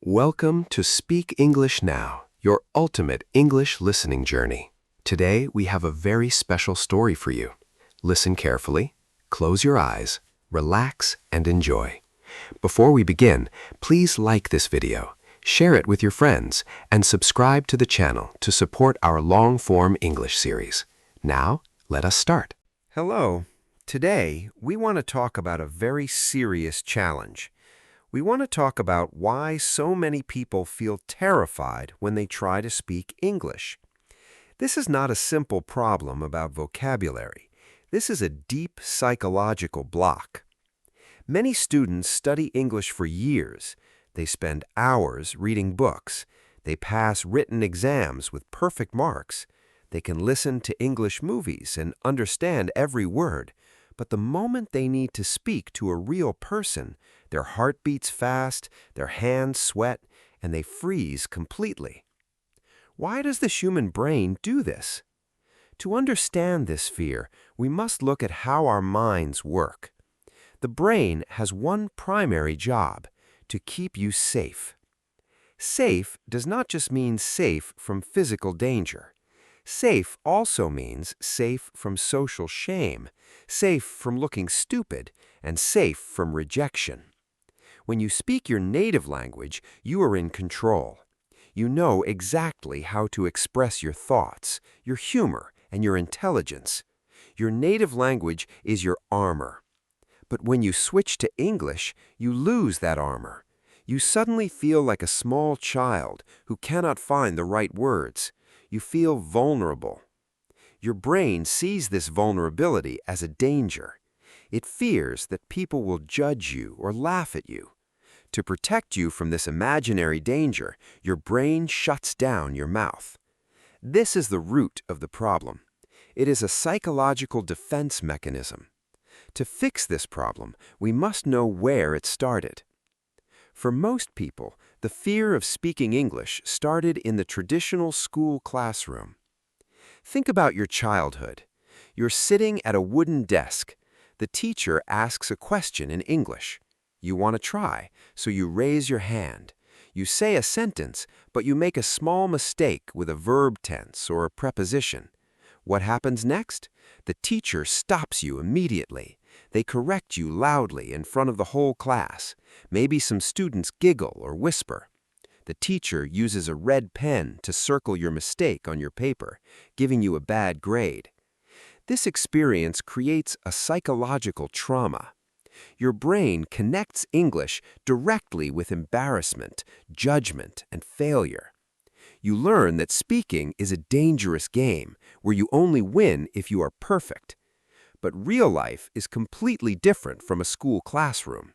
Welcome to Speak English Now, your ultimate English listening journey. Today, we have a very special story for you. Listen carefully, close your eyes, relax, and enjoy. Before we begin, please like this video, share it with your friends, and subscribe to the channel to support our long-form English series. Now, let us start. Hello. Today, we want to talk about a very serious challenge. We want to talk about why so many people feel terrified when they try to speak English. This is not a simple problem about vocabulary. This is a deep psychological block. Many students study English for years. They spend hours reading books. They pass written exams with perfect marks. They can listen to English movies and understand every word. But the moment they need to speak to a real person, their heart beats fast, their hands sweat, and they freeze completely. Why does the human brain do this? To understand this fear, we must look at how our minds work. The brain has one primary job: to keep you safe. Safe does not just mean safe from physical danger. Safe also means safe from social shame, safe from looking stupid, and safe from rejection. When you speak your native language, you are in control. You know exactly how to express your thoughts, your humor, and your intelligence. Your native language is your armor. But when you switch to English, you lose that armor. You suddenly feel like a small child who cannot find the right words. You feel vulnerable. Your brain sees this vulnerability as a danger. It fears that people will judge you or laugh at you. To protect you from this imaginary danger, your brain shuts down your mouth. This is the root of the problem. It is a psychological defense mechanism. To fix this problem, we must know where it started. For most people, the fear of speaking English started in the traditional school classroom. Think about your childhood. You're sitting at a wooden desk. The teacher asks a question in English. You want to try, so you raise your hand. You say a sentence, but you make a small mistake with a verb tense or a preposition. What happens next? The teacher stops you immediately. They correct you loudly in front of the whole class. Maybe some students giggle or whisper. The teacher uses a red pen to circle your mistake on your paper, giving you a bad grade. This experience creates a psychological trauma. Your brain connects English directly with embarrassment, judgment, and failure. You learn that speaking is a dangerous game where you only win if you are perfect. But real life is completely different from a school classroom.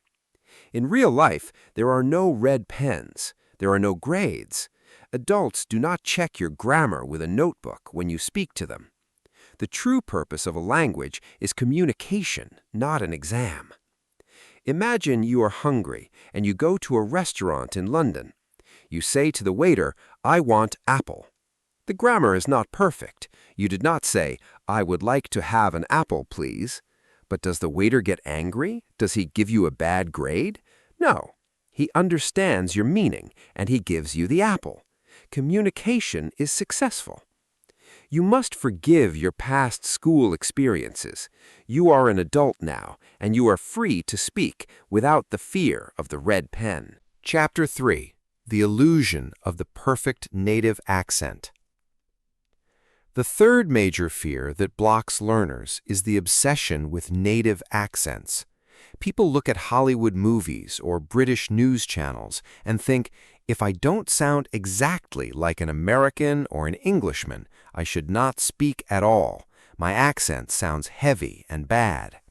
In real life, there are no red pens. There are no grades. Adults do not check your grammar with a notebook when you speak to them. The true purpose of a language is communication, not an exam. Imagine you are hungry and you go to a restaurant in London. You say to the waiter, "I want apple." The grammar is not perfect. You did not say, "I would like to have an apple, please." But does the waiter get angry? Does he give you a bad grade? No. He understands your meaning, and he gives you the apple. Communication is successful. You must forgive your past school experiences. You are an adult now, and you are free to speak without the fear of the red pen. Chapter 3. The Illusion of the Perfect Native Accent. The third major fear that blocks learners is the obsession with native accents. People look at Hollywood movies or British news channels and think, if I don't sound exactly like an American or an Englishman, I should not speak at all. My accent sounds heavy and bad.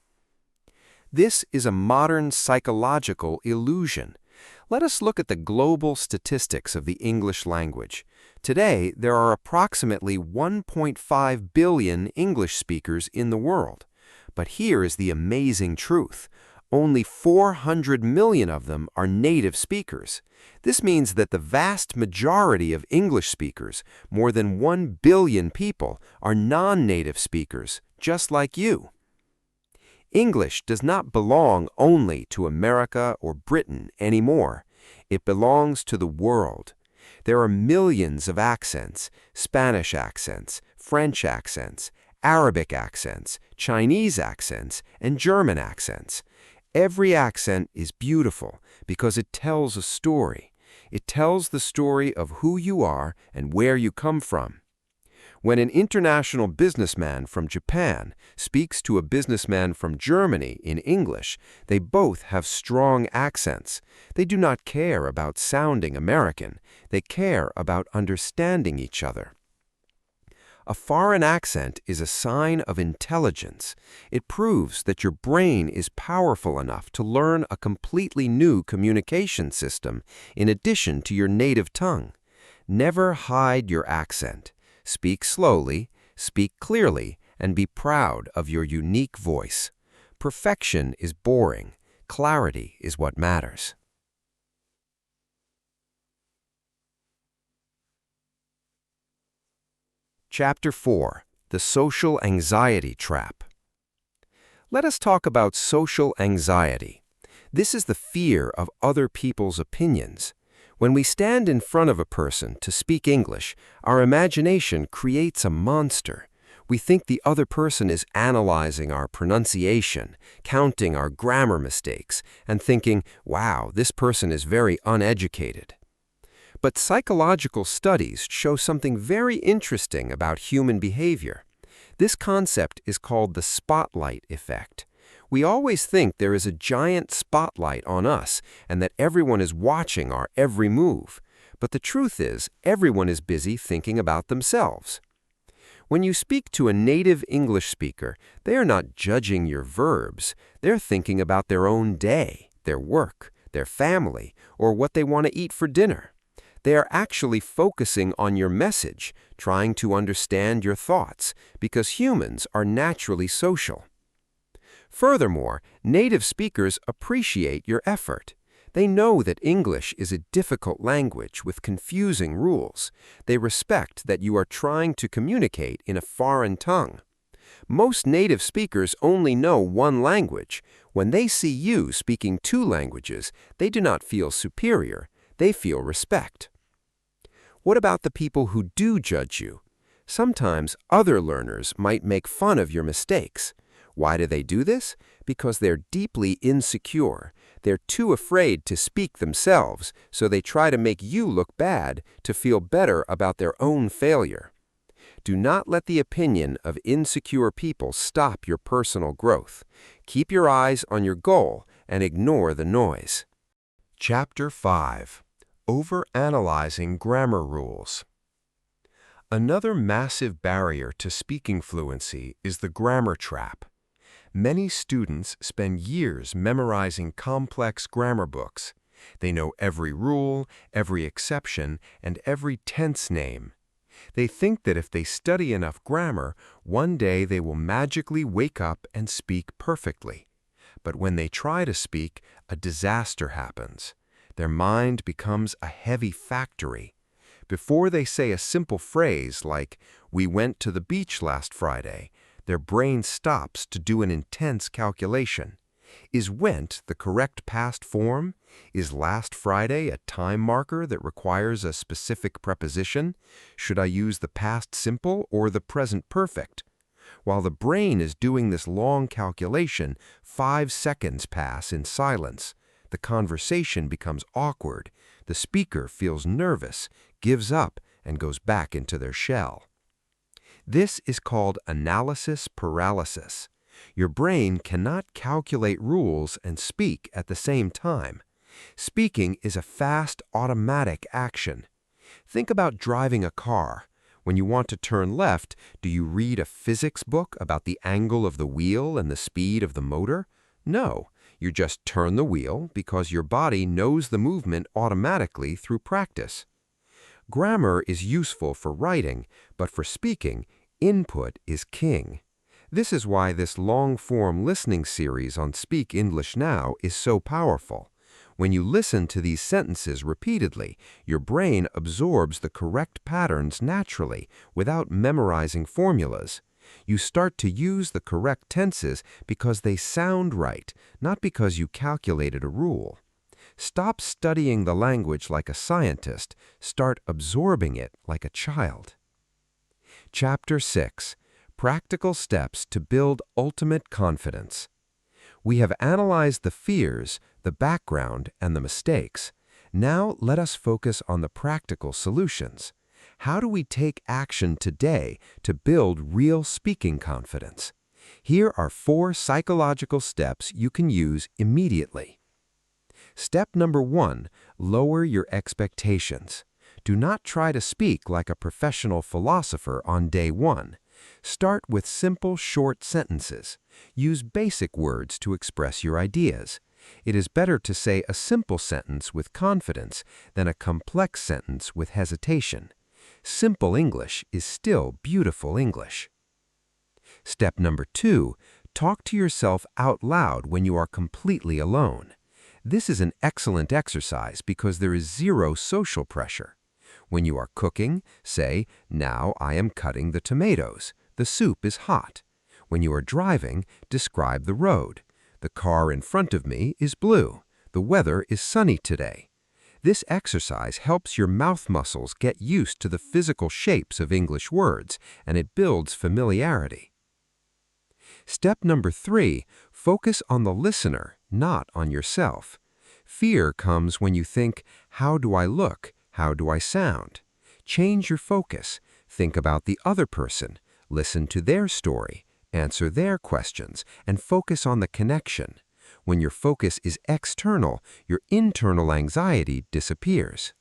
This is a modern psychological illusion. Let us look at the global statistics of the English language. Today, there are approximately 1.5 billion English speakers in the world. But here is the amazing truth. Only 400 million of them are native speakers. This means that the vast majority of English speakers, more than 1 billion people, are non-native speakers, just like you. English does not belong only to America or Britain anymore. It belongs to the world. There are millions of accents: Spanish accents, French accents, Arabic accents, Chinese accents, and German accents. Every accent is beautiful because it tells a story. It tells the story of who you are and where you come from. When an international businessman from Japan speaks to a businessman from Germany in English, they both have strong accents. They do not care about sounding American. They care about understanding each other. A foreign accent is a sign of intelligence. It proves that your brain is powerful enough to learn a completely new communication system in addition to your native tongue. Never hide your accent. Speak slowly, speak clearly, and be proud of your unique voice. Perfection is boring. Clarity is what matters. Chapter 4: The Social Anxiety Trap. Let us talk about social anxiety. This is the fear of other people's opinions. When we stand in front of a person to speak English, our imagination creates a monster. We think the other person is analyzing our pronunciation, counting our grammar mistakes, and thinking, wow, this person is very uneducated. But psychological studies show something very interesting about human behavior. This concept is called the spotlight effect. We always think there is a giant spotlight on us and that everyone is watching our every move. But the truth is, everyone is busy thinking about themselves. When you speak to a native English speaker, they are not judging your verbs. They're thinking about their own day, their work, their family, or what they want to eat for dinner. They are actually focusing on your message, trying to understand your thoughts, because humans are naturally social. Furthermore, native speakers appreciate your effort. They know that English is a difficult language with confusing rules. They respect that you are trying to communicate in a foreign tongue. Most native speakers only know one language. When they see you speaking two languages, they do not feel superior. They feel respect. What about the people who do judge you? Sometimes other learners might make fun of your mistakes. Why do they do this? Because they're deeply insecure. They're too afraid to speak themselves, so they try to make you look bad to feel better about their own failure. Do not let the opinion of insecure people stop your personal growth. Keep your eyes on your goal and ignore the noise. Chapter 5: Overanalyzing Grammar Rules. Another massive barrier to speaking fluency is the grammar trap. Many students spend years memorizing complex grammar books. They know every rule, every exception, and every tense name. They think that if they study enough grammar, one day they will magically wake up and speak perfectly. But when they try to speak, a disaster happens. Their mind becomes a heavy factory. Before they say a simple phrase like, "We went to the beach last Friday," their brain stops to do an intense calculation. Is went the correct past form? Is last Friday a time marker that requires a specific preposition? Should I use the past simple or the present perfect? While the brain is doing this long calculation, 5 seconds pass in silence. The conversation becomes awkward. The speaker feels nervous, gives up, and goes back into their shell. This is called analysis paralysis. Your brain cannot calculate rules and speak at the same time. Speaking is a fast, automatic action. Think about driving a car. When you want to turn left, do you read a physics book about the angle of the wheel and the speed of the motor? No. You just turn the wheel because your body knows the movement automatically through practice. Grammar is useful for writing, but for speaking, input is king. This is why this long-form listening series on Speak English Now is so powerful. When you listen to these sentences repeatedly, your brain absorbs the correct patterns naturally without memorizing formulas. You start to use the correct tenses because they sound right, not because you calculated a rule. Stop studying the language like a scientist. Start absorbing it like a child. Chapter 6. Practical Steps to Build Ultimate Confidence. We have analyzed the fears, the background, and the mistakes. Now let us focus on the practical solutions. How do we take action today to build real speaking confidence? Here are 4 psychological steps you can use immediately. Step number 1, lower your expectations. Do not try to speak like a professional philosopher on day 1. Start with simple, short sentences. Use basic words to express your ideas. It is better to say a simple sentence with confidence than a complex sentence with hesitation. Simple English is still beautiful English. Step number 2, talk to yourself out loud when you are completely alone. This is an excellent exercise because there is zero social pressure. When you are cooking, say, "Now I am cutting the tomatoes. The soup is hot." When you are driving, describe the road. "The car in front of me is blue. The weather is sunny today." This exercise helps your mouth muscles get used to the physical shapes of English words, and it builds familiarity. Step number 3, focus on the listener, not on yourself. Fear comes when you think, "How do I look? How do I sound?" Change your focus. Think about the other person. Listen to their story. Answer their questions, and focus on the connection. When your focus is external, your internal anxiety disappears.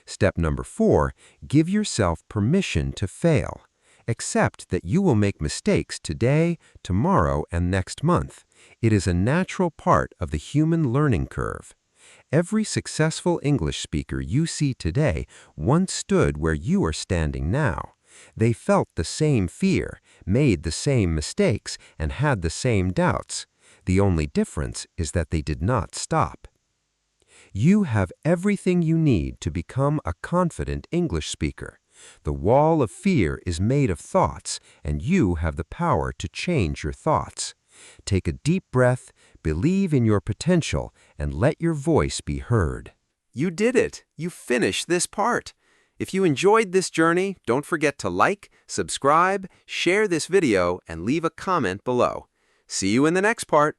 Step number 4, give yourself permission to fail. Accept that you will make mistakes today, tomorrow, and next month. It is a natural part of the human learning curve. Every successful English speaker you see today once stood where you are standing now. They felt the same fear, made the same mistakes, and had the same doubts. The only difference is that they did not stop. You have everything you need to become a confident English speaker. The wall of fear is made of thoughts, and you have the power to change your thoughts. Take a deep breath, believe in your potential, and let your voice be heard. You did it! You finished this part! If you enjoyed this journey, don't forget to like, subscribe, share this video, and leave a comment below. See you in the next part!